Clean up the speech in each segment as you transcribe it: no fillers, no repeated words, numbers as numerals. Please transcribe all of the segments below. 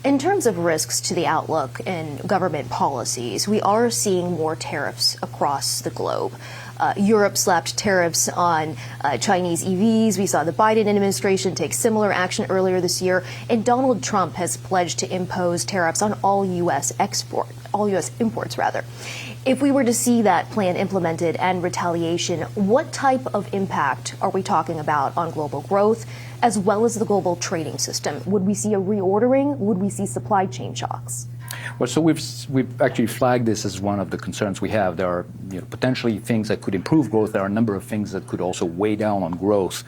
In terms of risks to the outlook in government policies, we are seeing more tariffs across the globe. Europe slapped tariffs on Chinese EVs. We saw the Biden administration take similar action earlier this year. And Donald Trump has pledged to impose tariffs on all U.S. imports. If we were to see that plan implemented and retaliation, what type of impact are we talking about on global growth as well as the global trading system? Would we see a reordering? Would we see supply chain shocks? Well, so we've actually flagged this as one of the concerns we have. There are potentially things that could improve growth. There are a number of things that could also weigh down on growth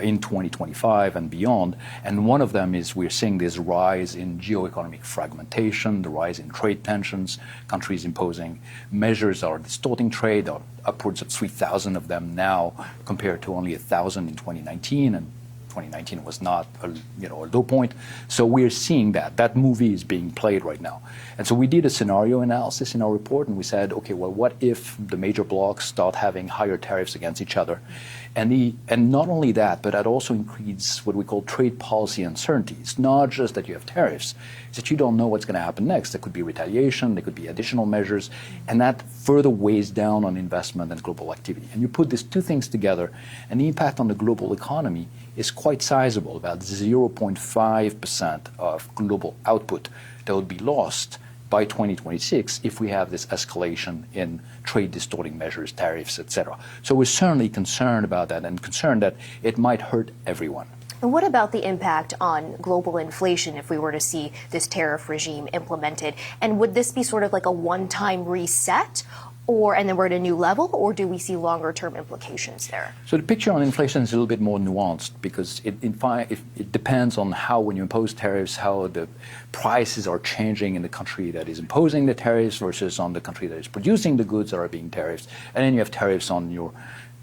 in 2025 and beyond. And one of them is we're seeing this rise in geoeconomic fragmentation, the rise in trade tensions, countries imposing measures that are distorting trade. There are upwards of 3,000 of them now compared to only 1,000 in 2019. And 2019 was not a low point. So we're seeing that movie is being played right now. And so we did a scenario analysis in our report, and we said, okay, well, what if the major blocs start having higher tariffs against each other? And not only that, but that also increases what we call trade policy uncertainty. It's not just that you have tariffs, it's that you don't know what's going to happen next. There could be retaliation, there could be additional measures, and that further weighs down on investment and global activity. And you put these two things together, and the impact on the global economy is quite sizable, about 0.5% of global output that would be lost by 2026 if we have this escalation in trade distorting measures, tariffs, etc. So we're certainly concerned about that and concerned that it might hurt everyone. And what about the impact on global inflation if we were to see this tariff regime implemented? And would this be sort of like a one-time reset? And then we're at a new level, or do we see longer-term implications there? So the picture on inflation is a little bit more nuanced because it depends on how, when you impose tariffs, how the prices are changing in the country that is imposing the tariffs versus on the country that is producing the goods that are being tariffed. And then you have tariffs on your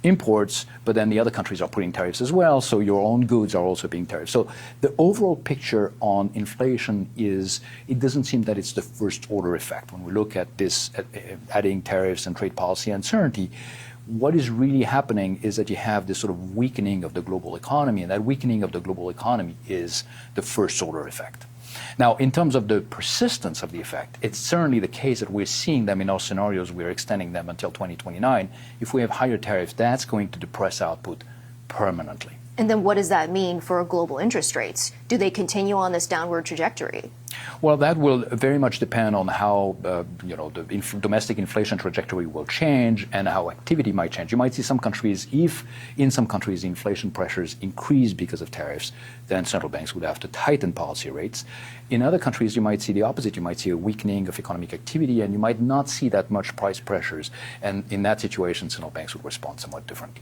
imports, but then the other countries are putting tariffs as well, so your own goods are also being tariffed. So the overall picture on inflation is, it doesn't seem that it's the first order effect. When we look at this, adding tariffs and trade policy uncertainty, what is really happening is that you have this sort of weakening of the global economy, and that weakening of the global economy is the first order effect. Now, in terms of the persistence of the effect, it's certainly the case that we're seeing them in our scenarios. We're extending them until 2029. If we have higher tariffs, that's going to depress output permanently. And then what does that mean for global interest rates? Do they continue on this downward trajectory? Well, that will very much depend on how the domestic inflation trajectory will change and how activity might change. You might see some countries, if in some countries inflation pressures increase because of tariffs, then central banks would have to tighten policy rates. In other countries, you might see the opposite. You might see a weakening of economic activity, and you might not see that much price pressures. And in that situation, central banks would respond somewhat differently.